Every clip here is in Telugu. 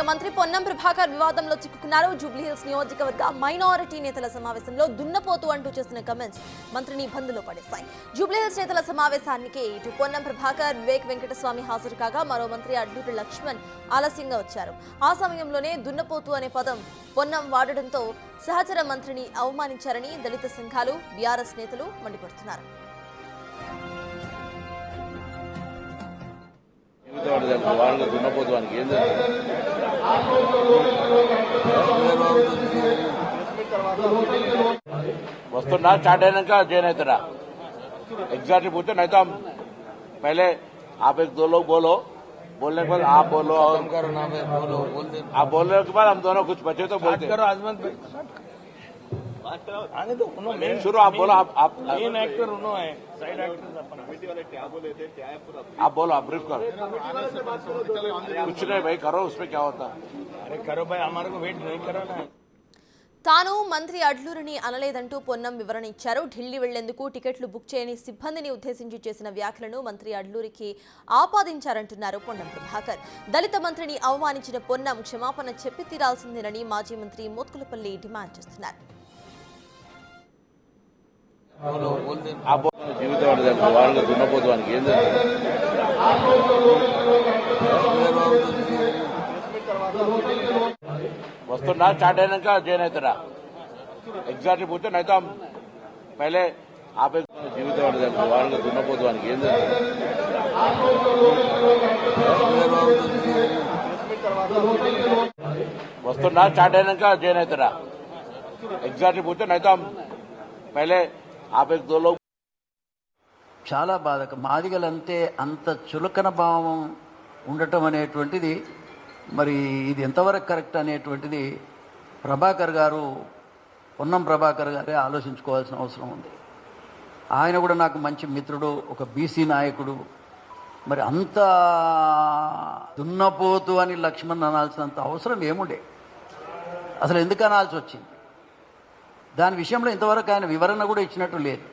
మంత్రి పొన్నం ప్రభాకర్ వివాదంలో చిక్కుకున్నారు. జూబ్లీహిల్స్ నియోజకవర్గ మైనారిటీ నేతల సమావేశంలో దున్నపోతు అంటూ చేసిన కమెంట్స్ మంత్రిని ఇబ్బందులో పడేశాయి. జూబ్లీహిల్స్ నేతల సమావేశానికి ఇటు పొన్నం ప్రభాకర్, వివేక్ వెంకటస్వామి హాజరు కాగా మరో మంత్రి అడ్లూరి లక్ష్మణ్ ఆలస్యంగా వచ్చారు. ఆ సమయంలోనే దున్నపోతు అనే పదం పొన్నం వాడడంతో సహచర మంత్రిని అవమానించారని దళిత సంఘాలు, బీఆర్ఎస్ నేతలు మండిపడుతున్నారు. వాళ్ళ దున్నపోతానికి ఏం వస్తున్నా స్టార్ట్ అయినాక జాయిన్ అవుతారా एग्जैक्टली पूछते नहीं तो हम पहले आप एक दो लोग बोलो, बोलने के बाद आप बोलो और करो नाम है बोलो आप बोलने के बाद हम दोनों कुछ बचे तो बोलते करो आजमन आने दो शुरू आप बोलो आप मेन एक्टर उन्होंने है साइड एक्टर कमेटी वाले क्या बोले थे क्या है पूरा आप बोलो आप ब्रीफ करो कुछ नहीं भाई करो उसमें क्या होता अरे करो भाई हमारे को वेट नहीं करो ना. తాను మంత్రి అడ్లూరిని అనలేదంటూ పొన్నం వివరణ ఇచ్చారు. ఢిల్లీ వెళ్లేందుకు టికెట్లు బుక్ చేయని సిబ్బందిని ఉద్దేశించి చేసిన వ్యాఖ్యలను మంత్రి అడ్లూరికి ఆపాదించారంటున్నారు పొన్నం ప్రభాకర్. దళిత మంత్రిని అవమానించిన పొన్నం క్షమాపణ చెప్పి తీరాల్సిందేనని మాజీ మంత్రి మోత్కులపల్లి డిమాండ్ చేస్తున్నారు. వస్తున్నా స్టార్ట్ అయినాక జాయిన్ అవుతారా ఎగ్జాక్ట్లీ పూछते नहीं तो हम पहले आप एक జీవితం వాళ్ళ దున్నపోతానికి ఏం వస్తున్నా స్టార్ట్ అయినాక జాయిన్ అవుతారా ఎగ్జాక్ట్లీ పూछते नहीं तो हम पहले आप एक दो लोग చాలా బాధక మాదిగలంటే అంత చులకన భావం ఉండటం అనేటువంటిది మరి ఇది ఎంతవరకు కరెక్ట్ అనేటువంటిది ప్రభాకర్ గారు, పొన్నం ప్రభాకర్ గారే ఆలోచించుకోవాల్సిన అవసరం ఉంది. ఆయన కూడా నాకు మంచి మిత్రుడు, ఒక బీసీ నాయకుడు. మరి అంత దున్నపోతు అని లక్ష్మణ్ అనాల్సినంత అవసరం ఏముండే, అసలు ఎందుకు అనాల్సి వచ్చింది? దాని విషయంలో ఇంతవరకు ఆయన వివరణ కూడా ఇచ్చినట్టు లేదు.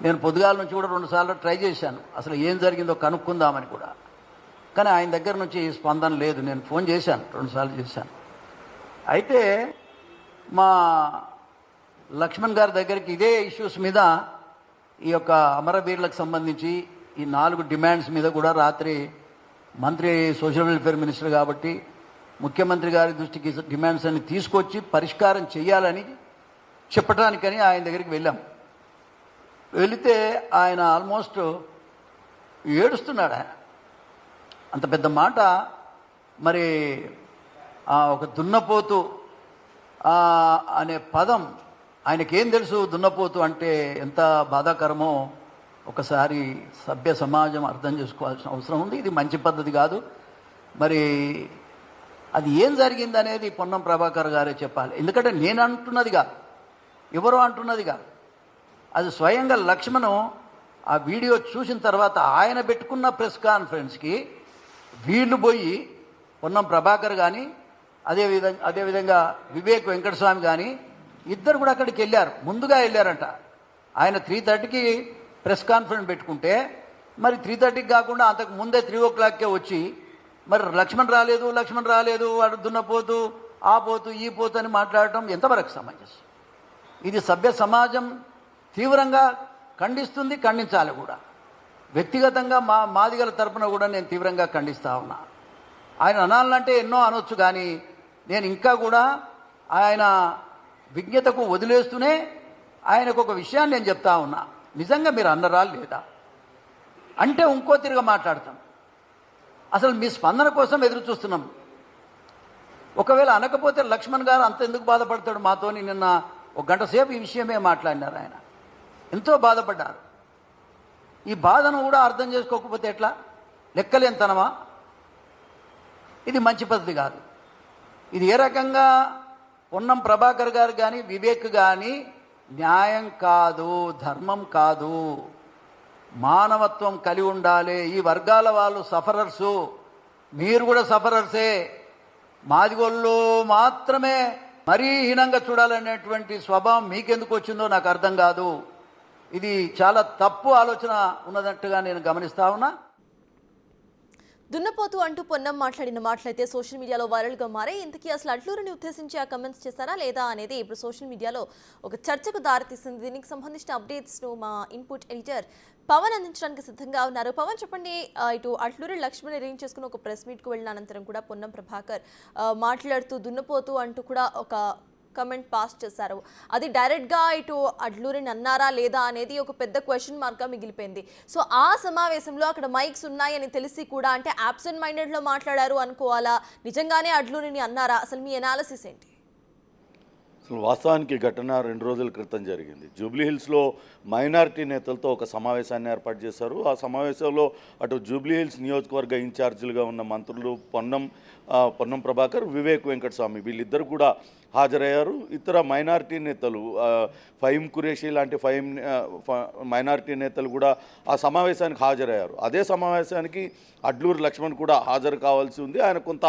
నేను పొద్దుగాల నుంచి కూడా 2 సార్లు ట్రై చేశాను అసలు ఏం జరిగిందో కనుక్కుందామని కూడా, కానీ ఆయన దగ్గర నుంచి స్పందన లేదు. నేను ఫోన్ చేశాను, 2 సార్లు చేశాను. అయితే మా లక్ష్మణ్ గారి దగ్గరికి ఇదే ఇష్యూస్ మీద, ఈ యొక్క అమరవీరులకు సంబంధించి ఈ 4 డిమాండ్స్ మీద కూడా రాత్రి మంత్రి సోషల్ వెల్ఫేర్ మినిస్టర్ కాబట్టి ముఖ్యమంత్రి గారి దృష్టికి డిమాండ్స్ అన్ని తీసుకొచ్చి పరిష్కారం చేయాలని చెప్పడానికని ఆయన దగ్గరికి వెళ్ళాం. వెళితే ఆయన ఆల్మోస్ట్ ఏడుస్తున్నాడు. ఆయన అంత పెద్ద మాట మరి ఒక దున్నపోతు అనే పదం ఆయనకేం తెలుసు? దున్నపోతు అంటే ఎంత బాధాకరమో ఒకసారి సభ్య సమాజం అర్థం చేసుకోవాల్సిన అవసరం ఉంది. ఇది మంచి పద్ధతి కాదు. మరి అది ఏం జరిగింది అనేది పొన్నం ప్రభాకర్ గారే చెప్పాలి. ఎందుకంటే నేను అంటున్నదిగా, ఎవరో అంటున్నదిగా, అది స్వయంగా లక్ష్మణ్ ఆ వీడియో చూసిన తర్వాత ఆయన పెట్టుకున్న ప్రెస్ కాన్ఫరెన్స్కి వీళ్ళు పోయి పొన్నం ప్రభాకర్ కానీ అదేవిధంగా వివేక్ వెంకటస్వామి కానీ ఇద్దరు కూడా అక్కడికి వెళ్ళారు. ముందుగా వెళ్ళారంట. ఆయన 3:30కి ప్రెస్ కాన్ఫరెన్స్ పెట్టుకుంటే మరి 3:30కి కాకుండా అంతకు ముందే 3 o'clockకే వచ్చి మరి లక్ష్మణ్ రాలేదు వాడు దున్నపోతూ ఆ పోతూ ఈ పోతూ అని మాట్లాడటం ఎంతవరకు సమంజసం? ఇది సభ్య సమాజం తీవ్రంగా ఖండిస్తుంది, ఖండించాలి కూడా. వ్యక్తిగతంగా మాదిగల తరపున కూడా నేను తీవ్రంగా ఖండిస్తా ఉన్నా. ఆయన అనాలంటే ఎన్నో అనొచ్చు, కానీ నేను ఇంకా కూడా ఆయన విజ్ఞతకు వదిలేస్తూనే ఆయనకు ఒక విషయాన్ని నేను చెప్తా ఉన్నా. నిజంగా మీరు అన్నరా లేదా అంటే ఇంకో తిరిగా మాట్లాడతాం. అసలు మీ స్పందన కోసం ఎదురు చూస్తున్నాం. ఒకవేళ అనకపోతే లక్ష్మణ్ గారు అంత ఎందుకు బాధపడతాడు? మాతోని నిన్న 1 గంట సేపు ఈ విషయమే మాట్లాడినారు. ఆయన ఎంతో బాధపడ్డారు. ఈ బాధను కూడా అర్థం చేసుకోకపోతే ఎట్లా? లెక్కలేనితనమా? ఇది మంచి పద్ధతి కాదు. ఇది ఏ రకంగా పొన్నం ప్రభాకర్ గారు కానీ వివేక్ కానీ న్యాయం కాదు, ధర్మం కాదు. మానవత్వం కలిగి ఉండాలి. ఈ వర్గాల వాళ్ళు సఫరర్సు, మీరు కూడా సఫరర్సే. మాదిగోళ్ళు మాత్రమే మరీ హీనంగా చూడాలనేటువంటి స్వభావం మీకెందుకు వచ్చిందో నాకు అర్థం కాదు. ఇది చాలా తప్పు ఆలోచన ఉన్నట్టుగా నేను గమనిస్తా ఉన్నా. దున్నపోతు అంటూ పొన్నం మాట్లాడిన మాటలైతే సోషల్ మీడియాలో వైరల్గా మారాయి. ఇంతకీ అసలు అట్లూరిని ఉద్దేశించి ఆ కమెంట్స్ చేశారా లేదా అనేది ఇప్పుడు సోషల్ మీడియాలో ఒక చర్చకు దారితీసింది. దీనికి సంబంధించిన అప్డేట్స్ను మా ఇన్పుట్ ఎడిటర్ పవన్ అందించడానికి సిద్ధంగా ఉన్నారు. పవన్ చెప్పండి, ఇటు అట్లూరి లక్ష్మణ్ అరేంజ్ చేసుకుని ఒక ప్రెస్ మీట్కు వెళ్ళిన అనంతరం కూడా పొన్నం ప్రభాకర్ మాట్లాడుతూ దున్నపోతు అంటూ కూడా ఒక కమెంట్ పాస్ చేశారు. అది డైరెక్ట్గా ఇటు అడ్లూరిని అన్నారా లేదా అనేది ఒక పెద్ద క్వశ్చన్ మార్క్గా మిగిలిపోయింది. సో ఆ సమావేశంలో అక్కడ మైక్స్ ఉన్నాయని తెలిసి కూడా అంటే యాబ్సెంట్ మైండెడ్లో మాట్లాడారు అనుకోవాలా, నిజంగానే అడ్లూరిని అన్నారా? అసలు మీ అనాలిసిస్ ఏంటి? అసలు వాస్తవానికి ఘటన 2 రోజుల క్రితం జరిగింది. జూబ్లీహిల్స్లో మైనారిటీ నేతలతో ఒక సమావేశాన్ని ఏర్పాటు చేశారు. ఆ సమావేశంలో అటు జూబ్లీహిల్స్ నియోజకవర్గ ఇన్ఛార్జీలుగా ఉన్న మంత్రులు పొన్నం ప్రభాకర్, వివేక్ వెంకటస్వామి వీళ్ళిద్దరు కూడా హాజరయ్యారు. ఇతర మైనారిటీ నేతలు ఫహీం ఖురేషీ లాంటి మైనారిటీ నేతలు కూడా ఆ సమావేశానికి హాజరయ్యారు. అదే సమావేశానికి అడ్లూరి లక్ష్మణ్ కూడా హాజరు కావాల్సి ఉంది. ఆయన కొంత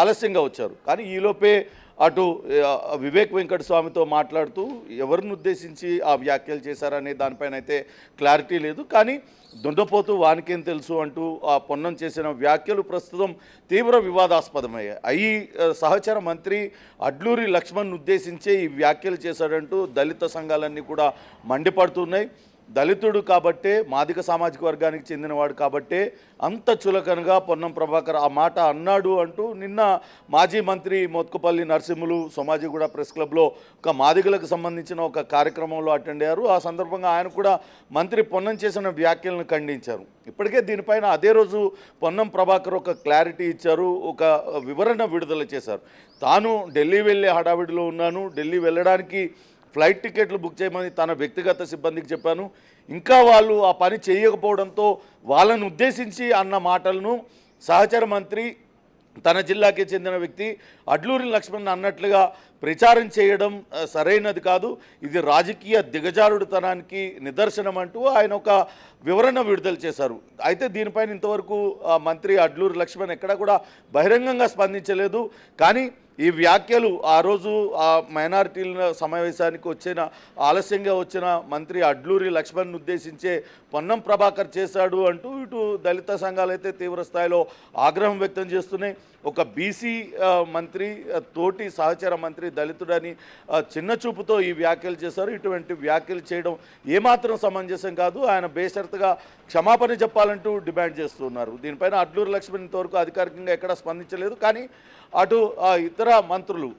ఆలస్యంగా వచ్చారు. కానీ ఈలోపే అటు వివేక్ వెంకటస్వామితో మాట్లాడుతూ ఎవరిని ఉద్దేశించి ఆ వ్యాఖ్యలు చేశారనే దానిపైన అయితే క్లారిటీ లేదు. కానీ దుండపోతూ వానికేం తెలుసు అంటూ ఆ పొన్నం చేసిన వ్యాఖ్యలు ప్రస్తుతం తీవ్ర వివాదాస్పదమయ్యాయి. సహచర మంత్రి అడ్లూరి లక్ష్మణ్ ఉద్దేశించే ఈ వ్యాఖ్యలు చేశాడంటూ దళిత సంఘాలన్నీ కూడా మండిపడుతున్నాయి. దళితుడు కాబట్టే, మాదిగ సామాజిక వర్గానికి చెందినవాడు కాబట్టే అంత చులకనగా పొన్నం ప్రభాకర్ ఆ మాట అన్నాడు అంటూ నిన్న మాజీ మంత్రి మోత్కుపల్లి నరసింహులు సోమాజిగూడ ప్రెస్ క్లబ్లో ఒక మాదిగలకు సంబంధించిన ఒక కార్యక్రమంలో అటెండ్ అయ్యారు. ఆ సందర్భంగా ఆయన కూడా మంత్రి పొన్నం చేసిన వ్యాఖ్యలను ఖండించారు. ఇప్పటికే దీనిపైన అదే రోజు పొన్నం ప్రభాకర్ ఒక క్లారిటీ ఇచ్చారు, ఒక వివరణ విడుదల చేశారు. తాను ఢిల్లీ వెళ్ళే హడావిడిలో ఉన్నాను, ఢిల్లీ వెళ్ళడానికి ఫ్లైట్ టికెట్లు బుక్ చేయమని తన వ్యక్తిగత సిబ్బందికి చెప్పాను. ఇంకా వాళ్ళు ఆ పని చేయకపోవడంతో వాళ్ళను ఉద్దేశించి అన్న మాటలను సహచర మంత్రి, తన జిల్లాకి చెందిన వ్యక్తి అడ్లూరి లక్ష్మణ్ అన్నట్లుగా ప్రచారం చేయడం సరైనది కాదు, ఇది రాజకీయ దిగజారుడుతనానికి నిదర్శనం అంటూ ఆయన ఒక వివరణ విడుదల చేశారు. అయితే దీనిపైన ఇంతవరకు మంత్రి అడ్లూరి లక్ష్మణ్ ఎక్కడా కూడా బహిరంగంగా స్పందించలేదు. కానీ ఈ వ్యాఖ్యలు ఆ రోజు ఆ మైనారిటీల సమావేశానికి ఆలస్యంగా వచ్చిన మంత్రి అడ్లూరి లక్ష్మణ్ ఉద్దేశించే పొన్నం ప్రభాకర్ చేశాడు అంటూ ఇటు దళిత సంఘాలు అయితే తీవ్ర స్థాయిలో ఆగ్రహం వ్యక్తం చేస్తున్నాయి. ఒక బీసీ మంత్రి తోటి సహచర మంత్రి దళితుడని చిన్న చూపుతో ఈ వ్యాఖ్యలు చేశారు. ఇటువంటి వ్యాఖ్యలు చేయడం ఏమాత్రం సమంజసం కాదు. ఆయన బేషరతుగా క్షమాపణ చెప్పాలంటూ డిమాండ్ చేస్తున్నారు. దీనిపైన అడ్లూరి లక్ష్మణ్ ఇంతవరకు అధికారికంగా ఎక్కడా స్పందించలేదు. కానీ అటు ఇతర మంత్రులు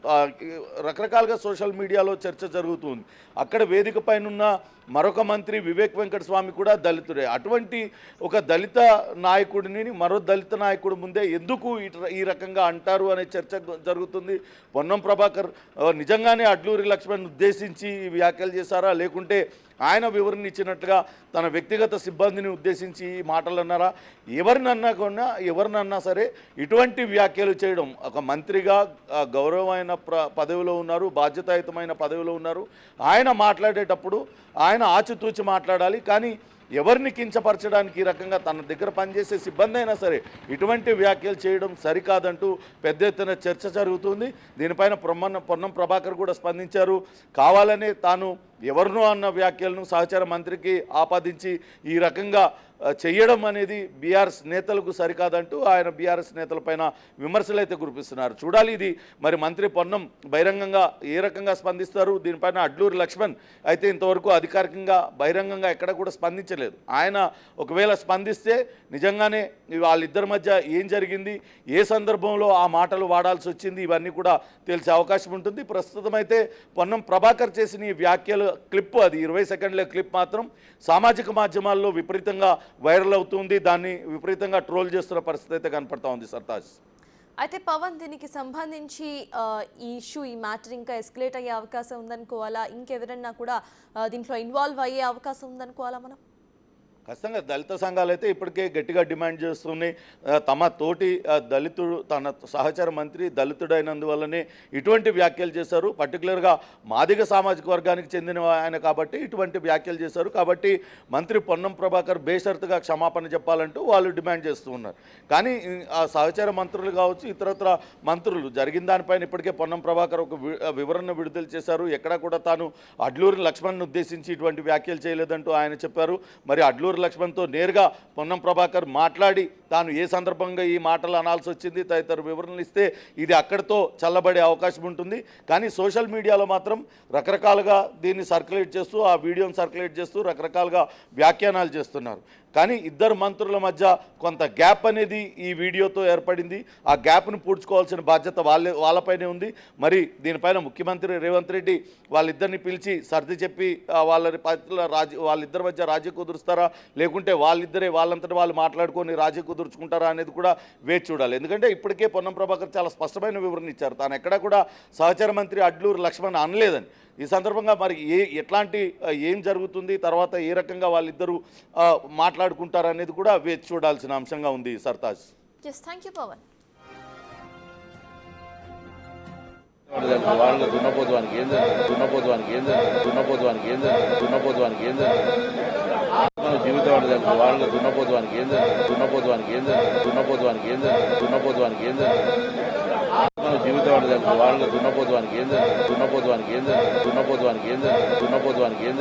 రకరకాలుగా సోషల్ మీడియాలో చర్చ జరుగుతుంది. అక్కడ వేదిక పైనున్న మరొక మంత్రి వివేక్ వెంకటస్వామి కూడా దళితుడే. అటువంటి ఒక దళిత నాయకుడిని మరో దళిత నాయకుడి ముందే ఎందుకు ఈ రకంగా అంటారు అనే చర్చ జరుగుతుంది. పొన్నం ప్రభాకర్ నిజంగానే అడ్లూరి లక్ష్మణ్ ఉద్దేశించి వ్యాఖ్యలు చేశారా, లేకుంటే ఆయన వివరణ ఇచ్చినట్లుగా తన వ్యక్తిగత సిబ్బందిని ఉద్దేశించి ఈ మాటలు అన్నారా? ఎవరినన్నా సరే ఇటువంటి వ్యాఖ్యలు చేయడం, ఒక మంత్రిగా గౌరవమైన పదవిలో ఉన్నారు, బాధ్యతాయుతమైన పదవిలో ఉన్నారు. ఆయన మాట్లాడేటప్పుడు ఆయన ఆచితూచి మాట్లాడాలి. కానీ ఎవరిని కించపరచడానికి ఈ రకంగా తన దగ్గర పనిచేసే సిబ్బంది అయినా సరే ఇటువంటి వ్యాఖ్యలు చేయడం సరికాదంటూ పెద్ద ఎత్తున చర్చ జరుగుతుంది. దీనిపైన పొన్నం ప్రభాకర్ కూడా స్పందించారు. కావాలనే తాను ఎవరినో అన్న వ్యాఖ్యలను సహచర మంత్రికి ఆపాదించి ఈ రకంగా చేయడం అనేది బీఆర్ఎస్ నేతలకు సరికాదంటూ ఆయన బీఆర్ఎస్ నేతలపైన విమర్శలు అయితే కురిపిస్తున్నారు. చూడాలి ఇది మరి మంత్రి పొన్నం బహిరంగంగా ఏ రకంగా స్పందిస్తారు. దీనిపైన అడ్లూరి లక్ష్మణ్ అయితే ఇంతవరకు అధికారికంగా బహిరంగంగా ఎక్కడ కూడా స్పందించలేదు. ఆయన ఒకవేళ స్పందిస్తే నిజంగానే వాళ్ళిద్దరి మధ్య ఏం జరిగింది, ఏ సందర్భంలో ఆ మాటలు వాడాల్సి వచ్చింది, ఇవన్నీ కూడా తెలిసే అవకాశం ఉంటుంది. ప్రస్తుతం అయితే పొన్నం ప్రభాకర్ చేసిన ఈ వ్యాఖ్యలు క్లిప్, అది 20 సెకండ్ల క్లిప్ మాత్రం సామాజిక మాధ్యమాల్లో విపరీతంగా వైరల్ అవుతుంది. దాన్ని విపరీతంగా ట్రోల్ చేస్తున్న పరిస్థితి అయితే కనపడతా ఉంది. సర్తాజ్, అయితే పవన్ దీనికి సంబంధించి ఈ ఇష్యూ, ఈ మ్యాటర్ ఇంకా ఎస్కలేట్ అయ్యే అవకాశం ఉందనుకోవాలా? ఇంకెవరన్నా కూడా దీంట్లో ఇన్వాల్వ్ అయ్యే అవకాశం ఉందనుకోవాలా మనం? ఖచ్చితంగా దళిత సంఘాలు అయితే ఇప్పటికే గట్టిగా డిమాండ్ చేస్తున్నాయి. తమ తోటి దళితుడు, తన సహచర మంత్రి దళితుడైనందువల్లనే ఇటువంటి వ్యాఖ్యలు చేశారు. పర్టికులర్గా మాదిగ సామాజిక వర్గానికి చెందిన ఆయన కాబట్టి ఇటువంటి వ్యాఖ్యలు చేశారు. కాబట్టి మంత్రి పొన్నం ప్రభాకర్ బేషరతుగా క్షమాపణ చెప్పాలంటూ వాళ్ళు డిమాండ్ చేస్తూ ఉన్నారు. కానీ ఆ సహచర మంత్రులు కావచ్చు, ఇతరత్ర మంత్రులు జరిగిన దానిపైన ఇప్పటికే పొన్నం ప్రభాకర్ ఒక వివరణ విడుదల చేశారు. ఎక్కడా కూడా తాను అడ్లూరి లక్ష్మణ్ను ఉద్దేశించి ఇటువంటి వ్యాఖ్యలు చేయలేదంటూ ఆయన చెప్పారు. మరి అడ్లూరి అడ్లూరు లక్ష్మణ్తో నేరుగా పొన్నం ప్రభాకర్ మాట్లాడి తాను ఏ సందర్భంగా ఈ మాటలు అనాల్సి వచ్చింది తదితర వివరణలు ఇస్తే ఇది అక్కడితో చల్లబడే అవకాశం ఉంటుంది. కానీ సోషల్ మీడియాలో మాత్రం రకరకాలుగా దీన్ని సర్క్యులేట్ చేస్తూ ఆ వీడియోని సర్క్యులేట్ చేస్తూ రకరకాలుగా వ్యాఖ్యానాలు చేస్తున్నారు. కానీ ఇద్దరు మంత్రుల మధ్య కొంత గ్యాప్ అనేది ఈ వీడియోతో ఏర్పడింది. ఆ గ్యాప్ను పూడ్చుకోవాల్సిన బాధ్యత వాళ్ళపైనే ఉంది. మరి దీనిపైన ముఖ్యమంత్రి రేవంత్ రెడ్డి వాళ్ళిద్దరిని పిలిచి సర్ది చెప్పి వాళ్ళిద్దరి మధ్య రాజీ కుదురుస్తారా, లేకుంటే వాళ్ళంతటి వాళ్ళు మాట్లాడుకొని రాజీ కుదుర్చుకుంటారా అనేది కూడా వేచి చూడాలి. ఎందుకంటే ఇప్పటికే పొన్నం ప్రభాకర్ చాలా స్పష్టమైన వివరణ ఇచ్చారు. తాను ఎక్కడా కూడా సహచర మంత్రి అడ్లూరు లక్ష్మణ్ అనలేదని. ఈ సందర్భంగా మరి ఏం జరుగుతుంది, తర్వాత ఏ రకంగా వాళ్ళిద్దరూ మాట్లాడుకుంటారు అనేది కూడా వేచి చూడాల్సిన అంశంగా ఉంది. సర్తాజ్. Thank you Pawan. వాళ్ళ దున్నపోతువానికి ఏం మన జీవితం అంటే వాళ్ళ దున్నపోతువానికి ఏం మన జీవితం అంటే వాళ్ళ దున్నపోతువానికి ఏం